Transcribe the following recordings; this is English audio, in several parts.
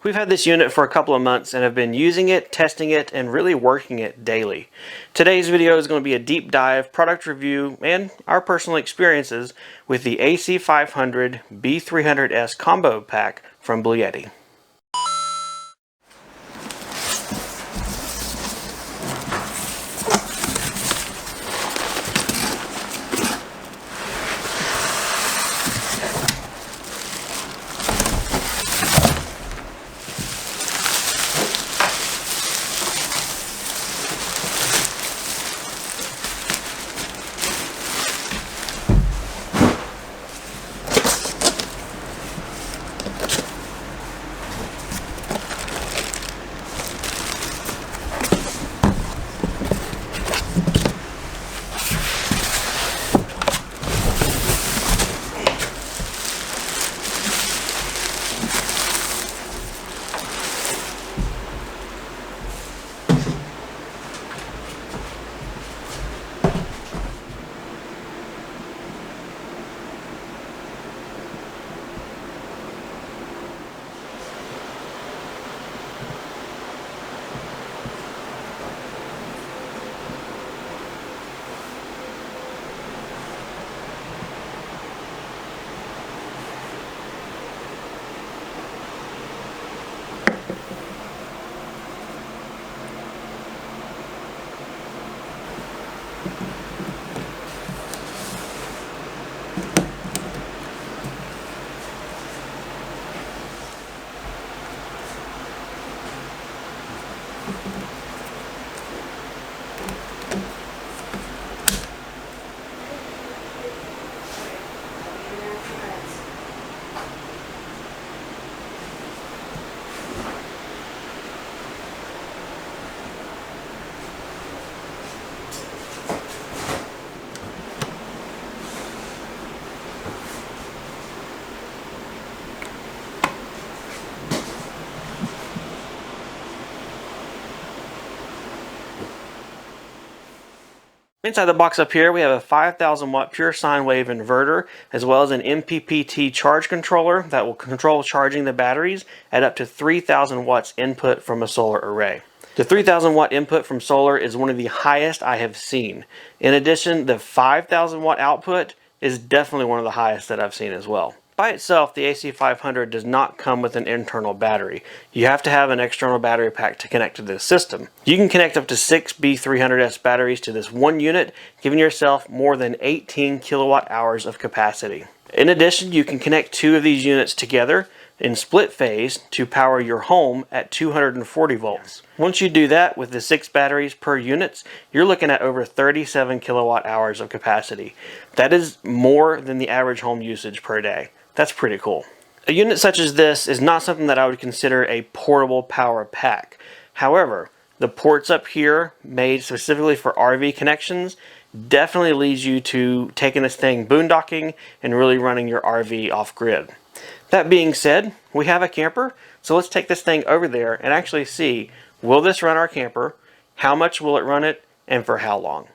We've had this unit for a couple of months and have been using it, testing it, and really working it daily. Today's video is going to be a deep dive, product review, and our personal experiences with the AC500 B300S combo pack from BLUETTI. Inside the box up here, we have a 5,000 watt pure sine wave inverter, as well as an MPPT charge controller that will control charging the batteries at up to 3,000 watts input from a solar array. The 3,000 watt input from solar is one of the highest I have seen. In addition, the 5,000 watt output is definitely one of the highest that I've seen as well. By itself, the AC500 does not come with an internal battery. You have to have an external battery pack to connect to this system. You can connect up to 6 B300S batteries to this one unit, giving yourself more than 18 kilowatt hours of capacity. In addition, you can connect two of these units together in split phase to power your home at 240 volts. Once you do that with the 6 batteries per unit, you're looking at over 37 kilowatt hours of capacity. That is more than the average home usage per day. That's pretty cool. A unit such as this is not something that I would consider a portable power pack. However, the ports up here, made specifically for RV connections, definitely leads you to taking this thing boondocking and really running your RV off-grid. That being said, we have a camper, so let's take this thing over there and actually see, will this run our camper, how much will it run it, and for how long?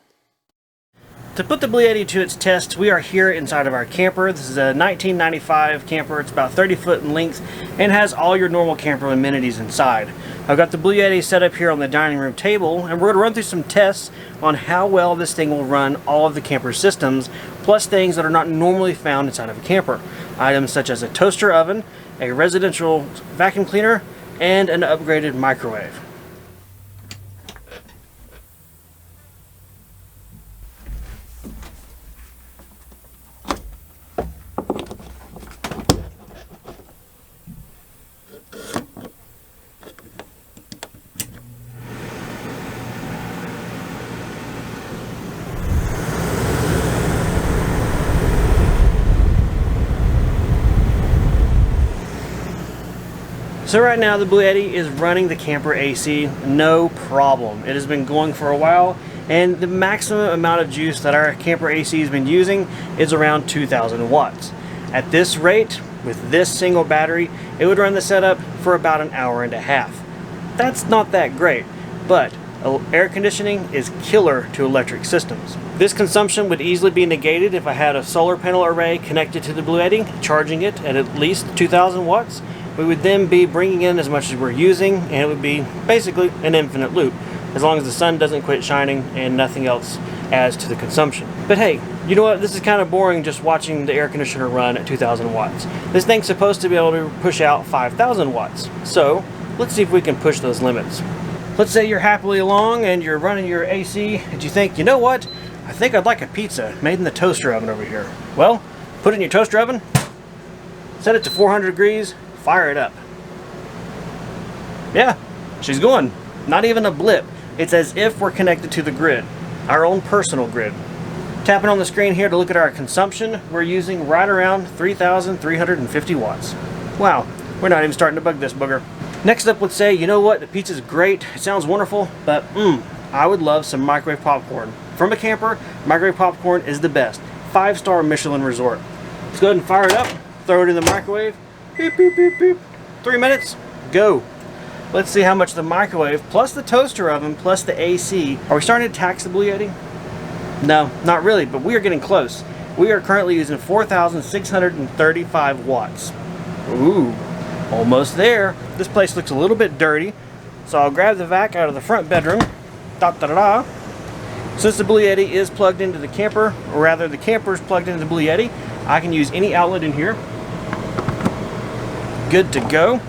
To put the BLUETTI to its test, we are here inside of our camper. This is a 1995 camper. It's about 30 foot in length and has all your normal camper amenities inside. I've got the BLUETTI set up here on the dining room table, and we're going to run through some tests on how well this thing will run all of the camper systems, plus things that are not normally found inside of a camper. Items such as a toaster oven, a residential vacuum cleaner, and an upgraded microwave. So right now the BLUETTI is running the camper AC no problem. It has been going for a while, and the maximum amount of juice that our camper AC has been using is around 2,000 watts. At this rate, with this single battery, it would run the setup for about an hour and a half. That's not that great, but air conditioning is killer to electric systems. This consumption would easily be negated if I had a solar panel array connected to the BLUETTI, charging it at least 2,000 watts, we would then be bringing in as much as we're using, and it would be basically an infinite loop, as long as the sun doesn't quit shining and nothing else adds to the consumption. But hey, you know what? This is kind of boring just watching the air conditioner run at 2,000 watts. This thing's supposed to be able to push out 5,000 watts. So let's see if we can push those limits. Let's say you're happily along and you're running your AC and you think, you know what? I think I'd like a pizza made in the toaster oven over here. Well, put it in your toaster oven, set it to 400 degrees, fire it up. Yeah, she's going. Not even a blip. It's as if we're connected to the grid, our own personal grid. Tapping on the screen here to look at our consumption, we're using right around 3,350 watts. Wow, we're not even starting to bug this booger. Next up, let's say, you know what, the pizza's great, it sounds wonderful, but I would love some microwave popcorn. From a camper, microwave popcorn is the best. 5-star Michelin resort. Let's go ahead and fire it up, throw it in the microwave, beep, beep, beep, beep. 3 minutes, go. Let's see how much the microwave, plus the toaster oven, plus the AC. Are we starting to tax the BLUETTI? No, not really, but we are getting close. We are currently using 4,635 watts. Ooh, almost there. This place looks a little bit dirty, so I'll grab the vac out of the front bedroom. Da-da-da-da. Since the BLUETTI is plugged into the camper, or rather the camper is plugged into the BLUETTI, I can use any outlet in here. Good to go.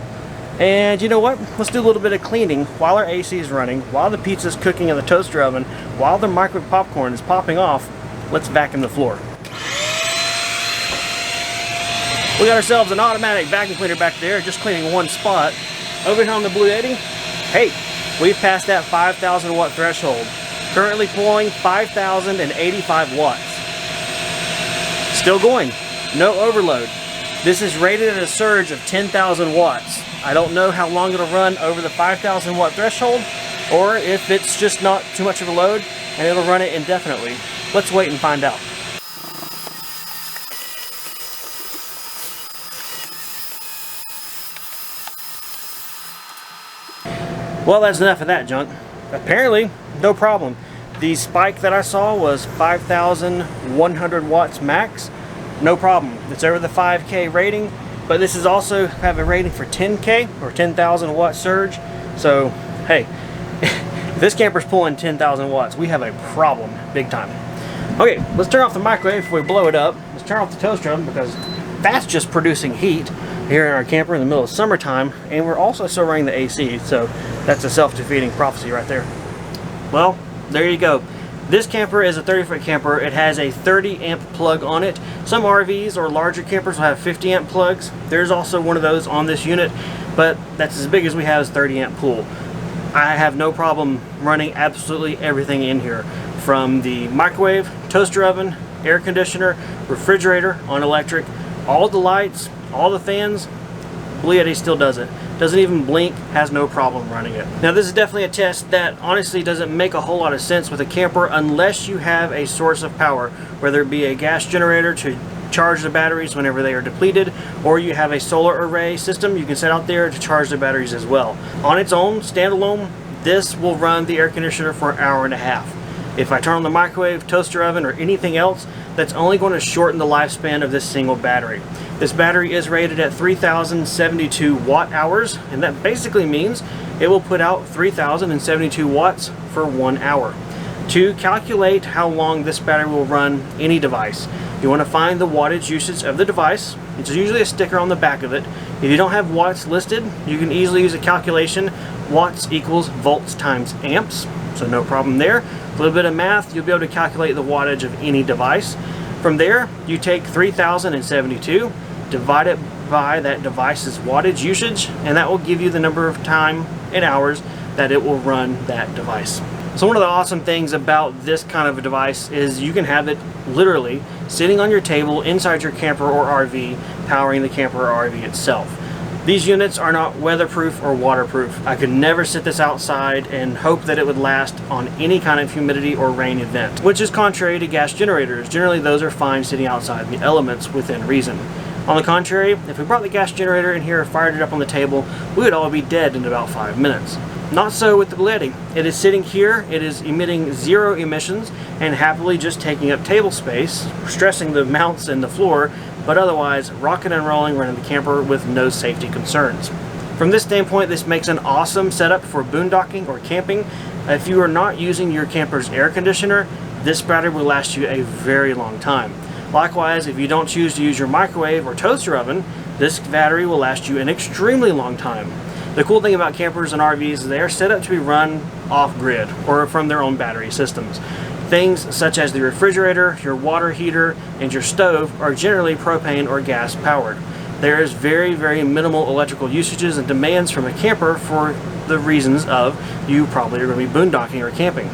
And you know what? Let's do a little bit of cleaning while our AC is running, while the pizza's cooking in the toaster oven, while the microwave popcorn is popping off. Let's vacuum the floor. We got ourselves an automatic vacuum cleaner back there, just cleaning one spot. Over here on the BLUETTI, hey, we've passed that 5,000 watt threshold. Currently pulling 5,085 watts. Still going, no overload. This is rated at a surge of 10,000 watts. I don't know how long it'll run over the 5,000 watt threshold, or if it's just not too much of a load and it'll run it indefinitely. Let's wait and find out. Well, that's enough of that junk. Apparently, no problem. The spike that I saw was 5,100 watts max. No problem. It's over the 5K rating. But this is also have a rating for 10K or 10,000 watt surge. So, hey, if this camper's pulling 10,000 watts, we have a problem, big time. Okay, let's turn off the microwave before we blow it up. Let's turn off the toaster oven because that's just producing heat here in our camper in the middle of summertime, and we're also still running the AC, so that's a self-defeating prophecy right there. Well, there you go. This camper is a 30-foot camper. It has a 30 amp plug on it. Some RVs or larger campers will have 50 amp plugs. There's also one of those on this unit, but that's as big as we have is 30 amp pool. I have no problem running absolutely everything in here, from the microwave, toaster oven, air conditioner, refrigerator on electric, all the lights, all the fans. BLUETTI still does it. Doesn't even blink, has no problem running it. Now this is definitely a test that honestly doesn't make a whole lot of sense with a camper unless you have a source of power, whether it be a gas generator to charge the batteries whenever they are depleted, or you have a solar array system you can set out there to charge the batteries as well. On its own, standalone, this will run the air conditioner for an hour and a half. If I turn on the microwave, toaster oven, or anything else, that's only going to shorten the lifespan of this single battery. This battery is rated at 3,072 watt hours, and that basically means it will put out 3,072 watts for 1 hour. To calculate how long this battery will run any device, you want to find the wattage usage of the device. It's usually a sticker on the back of it. If you don't have watts listed, you can easily use a calculation. Watts equals volts times amps, so no problem there. A little bit of math, you'll be able to calculate the wattage of any device. From there, you take 3,072, divide it by that device's wattage usage, and that will give you the number of time in hours that it will run that device. So one of the awesome things about this kind of a device is you can have it literally sitting on your table inside your camper or RV, powering the camper or RV itself. These units are not weatherproof or waterproof. I could never sit this outside and hope that it would last on any kind of humidity or rain event, which is contrary to gas generators. Generally, those are fine sitting outside in the elements within reason. On the contrary, if we brought the gas generator in here and fired it up on the table, we would all be dead in about 5 minutes. Not so with the BLUETTI. It is sitting here, it is emitting 0 emissions and happily just taking up table space, stressing the mounts and the floor but otherwise rocking and rolling running the camper with no safety concerns. From this standpoint, this makes an awesome setup for boondocking or camping. If you are not using your camper's air conditioner, this battery will last you a very long time. Likewise, if you don't choose to use your microwave or toaster oven, this battery will last you an extremely long time. The cool thing about campers and RVs is they are set up to be run off-grid or from their own battery systems. Things such as the refrigerator, your water heater, and your stove are generally propane or gas powered. There is very, very minimal electrical usages and demands from a camper for the reasons of you probably are going to be boondocking or camping.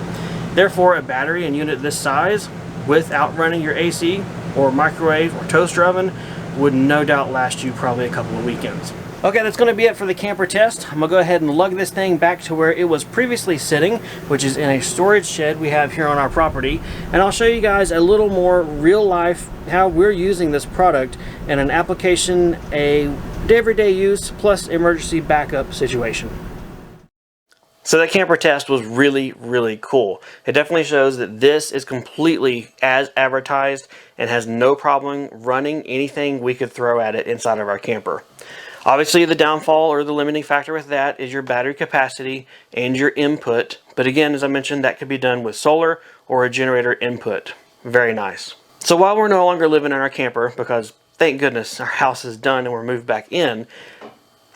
Therefore, a battery and unit this size without running your AC or microwave or toaster oven would no doubt last you probably a couple of weekends. Okay, that's going to be it for the camper test. I'm going to go ahead and lug this thing back to where it was previously sitting, which is in a storage shed we have here on our property. And I'll show you guys a little more real life how we're using this product in an application, a everyday use plus emergency backup situation. So that camper test was really, really cool. It definitely shows that this is completely as advertised and has no problem running anything we could throw at it inside of our camper. Obviously, the downfall or the limiting factor with that is your battery capacity and your input. But again, as I mentioned, that could be done with solar or a generator input. Very nice. So while we're no longer living in our camper, because thank goodness our house is done and we're moved back in,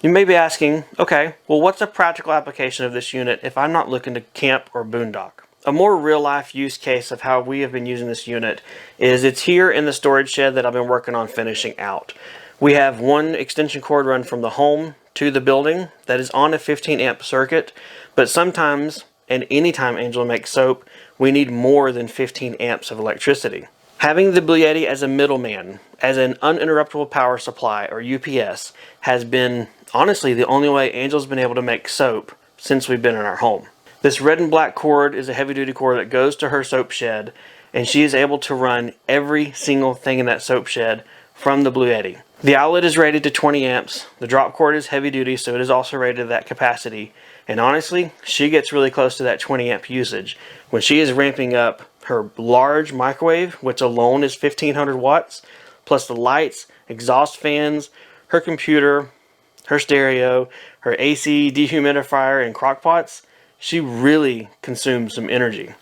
you may be asking, okay, well, what's a practical application of this unit if I'm not looking to camp or boondock? A more real-life use case of how we have been using this unit is it's here in the storage shed that I've been working on finishing out. We have one extension cord run from the home to the building that is on a 15 amp circuit, but sometimes and anytime Angela makes soap, we need more than 15 amps of electricity. Having the BLUETTI as a middleman, as an uninterruptible power supply or UPS, has been honestly the only way Angela's been able to make soap since we've been in our home. This red and black cord is a heavy duty cord that goes to her soap shed, and she is able to run every single thing in that soap shed from the BLUETTI. The outlet is rated to 20 amps. The drop cord is heavy duty, so it is also rated to that capacity. And honestly, she gets really close to that 20 amp usage. When she is ramping up her large microwave, which alone is 1500 watts, plus the lights, exhaust fans, her computer, her stereo, her AC, dehumidifier, and crock pots, she really consumes some energy.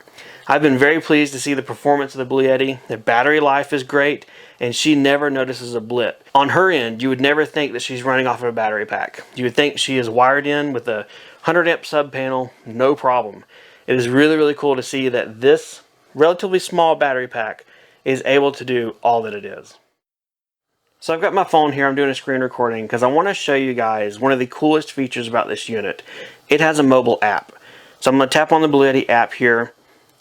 I've been very pleased to see the performance of the BLUETTI. The battery life is great, and she never notices a blip. On her end, you would never think that she's running off of a battery pack. You would think she is wired in with a 100 amp sub panel, no problem. It is really, really cool to see that this relatively small battery pack is able to do all that it is. So I've got my phone here, I'm doing a screen recording because I want to show you guys one of the coolest features about this unit. It has a mobile app. So I'm going to tap on the BLUETTI app here.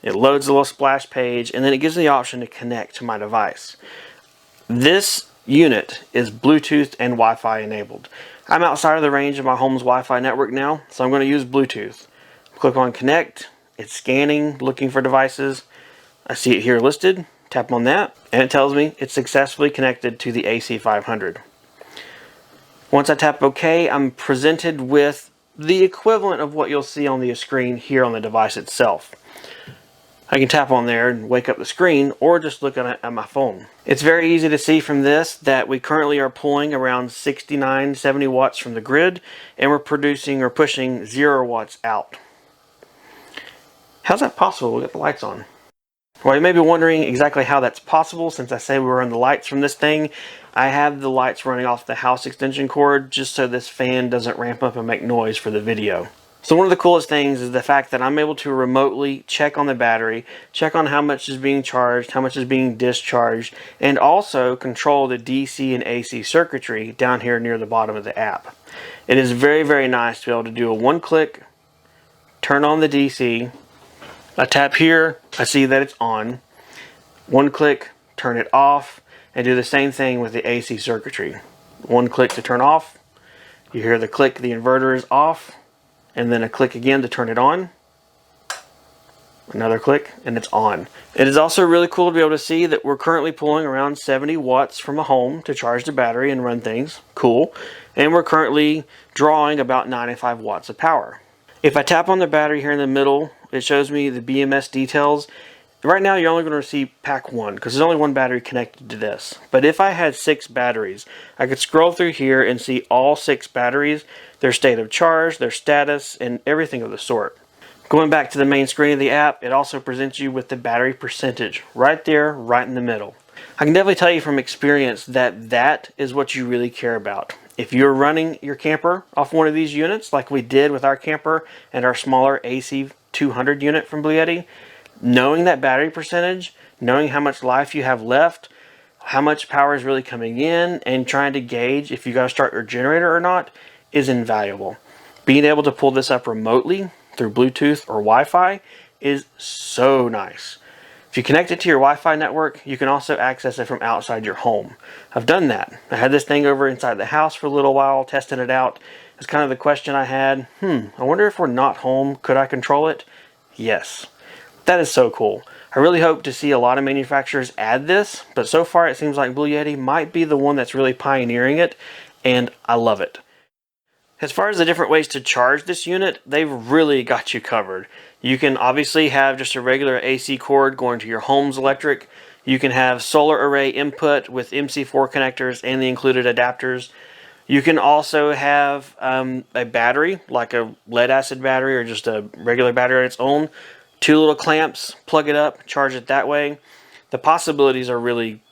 It loads a little splash page, and then it gives me the option to connect to my device. This unit is Bluetooth and Wi-Fi enabled. I'm outside of the range of my home's Wi-Fi network now, so I'm going to use Bluetooth. Click on connect. It's scanning, looking for devices. I see it here listed. Tap on that, and it tells me it's successfully connected to the AC500. Once I tap OK, I'm presented with the equivalent of what you'll see on the screen here on the device itself. I can tap on there and wake up the screen, or just look at it on my phone. It's very easy to see from this that we currently are pulling around 69-70 watts from the grid, and we're producing or pushing 0 watts out. How's that possible? We got the lights on. Well, you may be wondering exactly how that's possible. Since I say we run the lights from this thing, I have the lights running off the house extension cord just so this fan doesn't ramp up and make noise for the video. So one of the coolest things is the fact that I'm able to remotely check on the battery, check on how much is being charged, how much is being discharged, and also control the DC and AC circuitry down here near the bottom of the app. It is very, very nice to be able to do a one-click, turn on the DC. I tap here, I see that it's on. One click, turn it off, and do the same thing with the AC circuitry. One click to turn off. You hear the click, the inverter is off. And then a click again to turn it on. Another click, and it's on. It is also really cool to be able to see that we're currently pulling around 70 watts from a home to charge the battery and run things. Cool. And we're currently drawing about 95 watts of power. If I tap on the battery here in the middle, it shows me the BMS details. Right now you're only going to receive pack 1 because there's only one battery connected to this. But if I had 6 batteries, I could scroll through here and see all 6 batteries, their state of charge, their status, and everything of the sort. Going back to the main screen of the app, it also presents you with the battery percentage right there, right in the middle. I can definitely tell you from experience that that is what you really care about. If you're running your camper off one of these units, like we did with our camper and our smaller AC500 unit from BLUETTI, knowing that battery percentage, knowing how much life you have left, how much power is really coming in, and trying to gauge if you got to start your generator or not is invaluable. Being able to pull this up remotely through Bluetooth or Wi-Fi is so nice. If you connect it to your Wi-Fi network, you can also access it from outside your home. I've done that. I had this thing over inside the house for a little while, testing it out. It's kind of the question I had. I wonder if we're not home, could I control it? Yes. That is so cool. I really hope to see a lot of manufacturers add this, but so far it seems like BLUETTI might be the one that's really pioneering it, and I love it. As far as the different ways to charge this unit, they've really got you covered. You can obviously have just a regular AC cord going to your home's electric. You can have solar array input with MC4 connectors and the included adapters. You can also have a battery, like a lead acid battery or just a regular battery on its own. 2 little clamps, plug it up, charge it that way. The possibilities are really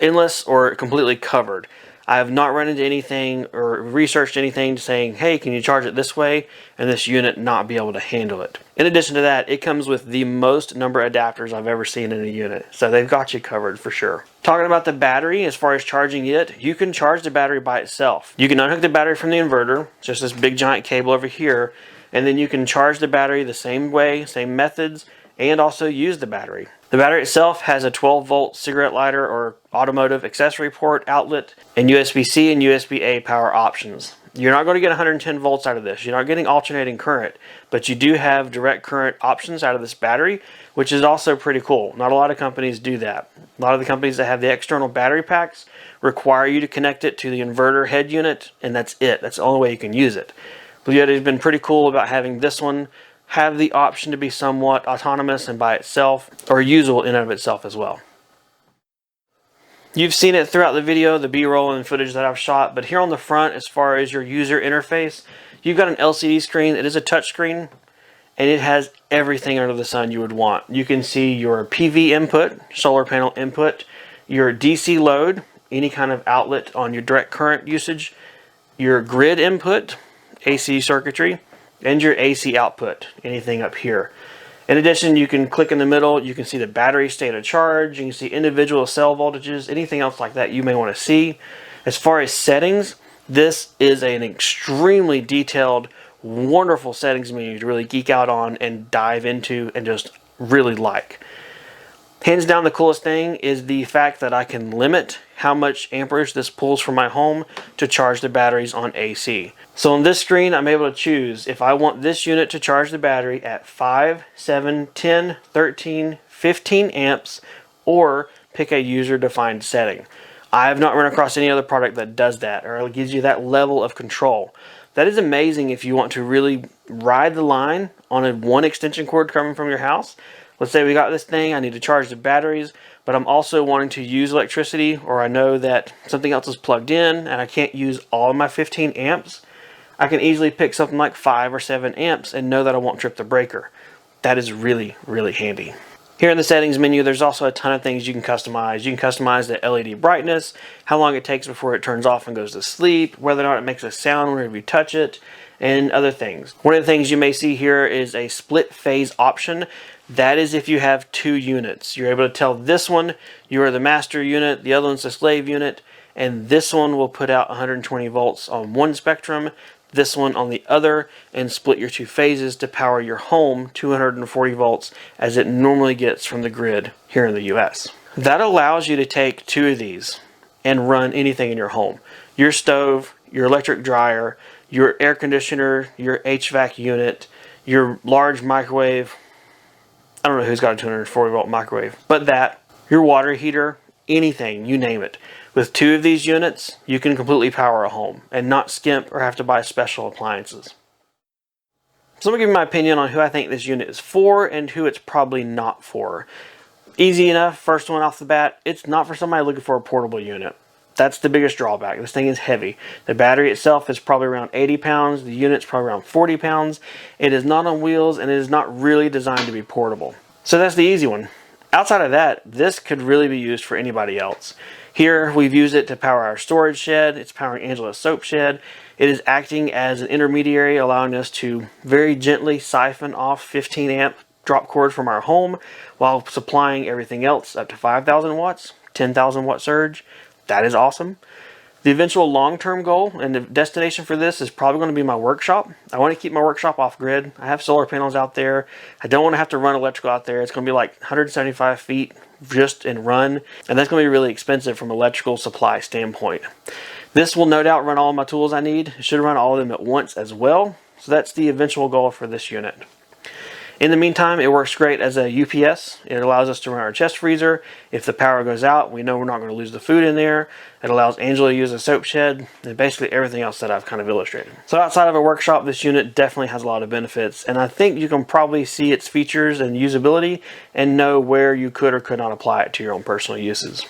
endless or completely covered. I have not run into anything or researched anything saying, hey, can you charge it this way, and this unit not be able to handle it. In addition to that, it comes with the most number of adapters I've ever seen in a unit, so they've got you covered for sure. Talking about the battery, as far as charging it, you can charge the battery by itself. You can unhook the battery from the inverter, just this big giant cable over here, and then you can charge the battery the same way, same methods, and also use the battery. The battery itself has a 12-volt cigarette lighter or automotive accessory port outlet and USB-C and USB-A power options. You're not going to get 110 volts out of this. You're not getting alternating current, but you do have direct current options out of this battery, which is also pretty cool. Not a lot of companies do that. A lot of the companies that have the external battery packs require you to connect it to the inverter head unit, and that's it. That's the only way you can use it. BLUETTI has been pretty cool about having this one have the option to be somewhat autonomous and by itself, or usable in and of itself as well. You've seen it throughout the video, the B-roll and footage that I've shot, but here on the front, as far as your user interface, you've got an LCD screen. It is a touch screen, and it has everything under the sun you would want. You can see your PV input, solar panel input, your DC load, any kind of outlet on your direct current usage, your grid input, AC circuitry, and your AC output, anything up here. In addition, you can click in the middle, you can see the battery state of charge, you can see individual cell voltages, anything else like that you may want to see. As far as settings, this is an extremely detailed, wonderful settings menu to really geek out on and dive into and just really like. Hands down, the coolest thing is the fact that I can limit how much amperage this pulls from my home to charge the batteries on AC. So on this screen, I'm able to choose if I want this unit to charge the battery at 5, 7, 10, 13, 15 amps, or pick a user-defined setting. I have not run across any other product that does that, or gives you that level of control. That is amazing if you want to really ride the line on a one extension cord coming from your house. Let's say we got this thing, I need to charge the batteries, but I'm also wanting to use electricity, or I know that something else is plugged in and I can't use all of my 15 amps. I can easily pick something like 5 or 7 amps and know that I won't trip the breaker. That is really, really handy. Here in the settings menu, there's also a ton of things you can customize. You can customize the LED brightness, how long it takes before it turns off and goes to sleep, whether or not it makes a sound whenever you touch it, and other things. One of the things you may see here is a split phase option. That is if you have 2 units. You're able to tell this one you are the master unit, the other one's the slave unit, and this one will put out 120 volts on one spectrum, this one on the other, and split your 2 phases to power your home 240 volts as it normally gets from the grid here in the US. That allows you to take 2 of these and run anything in your home. Your stove, your electric dryer, your air conditioner, your HVAC unit, your large microwave. I don't know who's got a 240 volt microwave, but that, your water heater, anything, you name it. With 2 of these units, you can completely power a home and not skimp or have to buy special appliances. So let me give you my opinion on who I think this unit is for and who it's probably not for. Easy enough, first one off the bat. It's not for somebody looking for a portable unit. That's the biggest drawback. This thing is heavy. The battery itself is probably around 80 pounds. The unit's probably around 40 pounds. It is not on wheels and it is not really designed to be portable. So that's the easy one. Outside of that, this could really be used for anybody else. Here, we've used it to power our storage shed. It's powering Angela's soap shed. It is acting as an intermediary, allowing us to very gently siphon off 15 amp drop cord from our home while supplying everything else up to 5,000 watts, 10,000 watt surge. That is awesome. The eventual long-term goal and the destination for this is probably going to be my workshop. I want to keep my workshop off grid. I have solar panels out there. I don't want to have to run electrical out there. It's going to be like 175 feet just in run, and that's going to be really expensive from an electrical supply standpoint. This will no doubt run all of my tools I need. It should run all of them at once as well. So that's the eventual goal for this unit. In the meantime, it works great as a UPS. It allows us to run our chest freezer. If the power goes out, we know we're not going to lose the food in there. It allows Angela to use a soap shed, and basically everything else that I've kind of illustrated. So outside of a workshop, this unit definitely has a lot of benefits, and I think you can probably see its features and usability and know where you could or could not apply it to your own personal uses.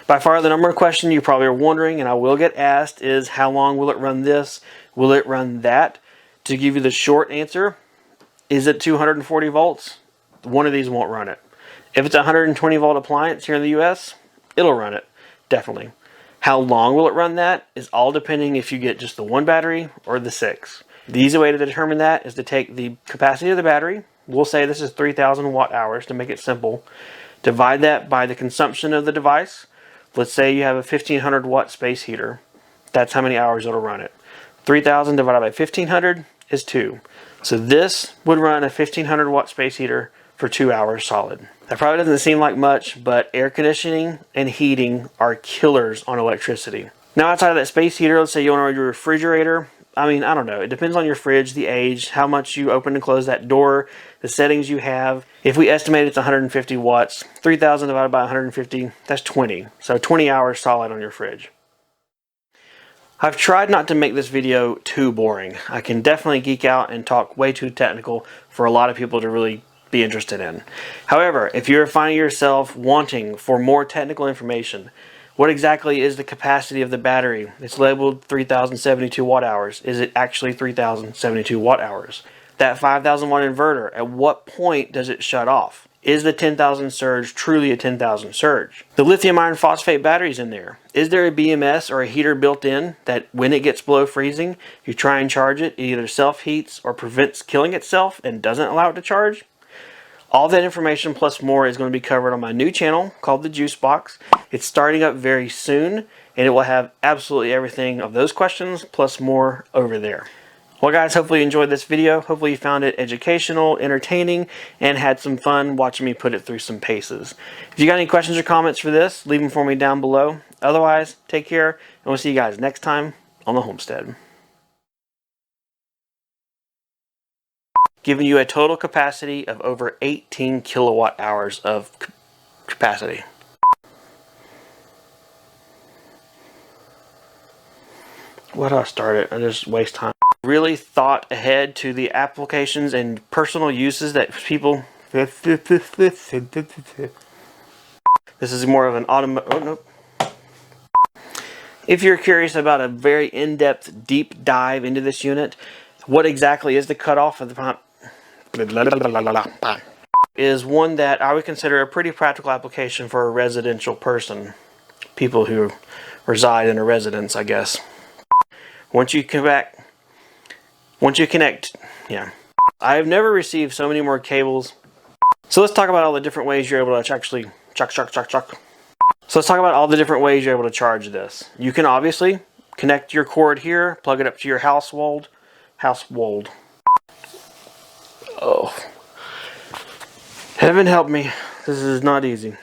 By far, the number one question you probably are wondering, and I will get asked, is how long will it run this? Will it run that? To give you the short answer, is it 240 volts? One of these won't run it. If it's a 120 volt appliance here in the US, it'll run it, definitely. How long will it run that is all depending if you get just the one battery or the 6. The easy way to determine that is to take the capacity of the battery. We'll say this is 3,000 watt hours to make it simple. Divide that by the consumption of the device. Let's say you have a 1500 watt space heater. That's how many hours it'll run it. 3,000 divided by 1500 is 2. So this would run a 1500 watt space heater for 2 hours solid. That probably doesn't seem like much, but air conditioning and heating are killers on electricity. Now outside of that space heater, let's say you want to run your refrigerator. I mean, I don't know. It depends on your fridge, the age, how much you open and close that door, the settings you have. If we estimate it's 150 watts, 3,000 divided by 150, that's 20. So 20 hours solid on your fridge. I've tried not to make this video too boring. I can definitely geek out and talk way too technical for a lot of people to really be interested in. However, if you're finding yourself wanting for more technical information, what exactly is the capacity of the battery? It's labeled 3,072 watt hours. Is it actually 3,072 watt hours? That 5,000 watt inverter, at what point does it shut off? Is the 10,000 surge truly a 10,000 surge? The lithium iron phosphate batteries in there. Is there a BMS or a heater built in that when it gets below freezing, you try and charge it, it either self-heats or prevents killing itself and doesn't allow it to charge? All that information plus more is going to be covered on my new channel called The Juice Box. It's starting up very soon, and it will have absolutely everything of those questions plus more over there. Well guys, hopefully you enjoyed this video. Hopefully you found it educational, entertaining, and had some fun watching me put it through some paces. If you got any questions or comments for this, leave them for me down below. Otherwise, take care, and we'll see you guys next time on the Homestead. Giving you a total capacity of over 18 kilowatt hours of capacity. Why do I start it? I just waste time. Really thought ahead to the applications and personal uses that people... This is more of an oh, nope. If you're curious about a very in-depth, deep dive into this unit, what exactly is the cutoff of the... is one that I would consider a pretty practical application for a residential person. People who reside in a residence, I guess. Once you connect, yeah. I have never received so many more cables. So let's talk about all the different ways you're able to actually So let's talk about all the different ways you're able to charge this. You can obviously connect your cord here, plug it up to your household. Oh. Heaven help me. This is not easy.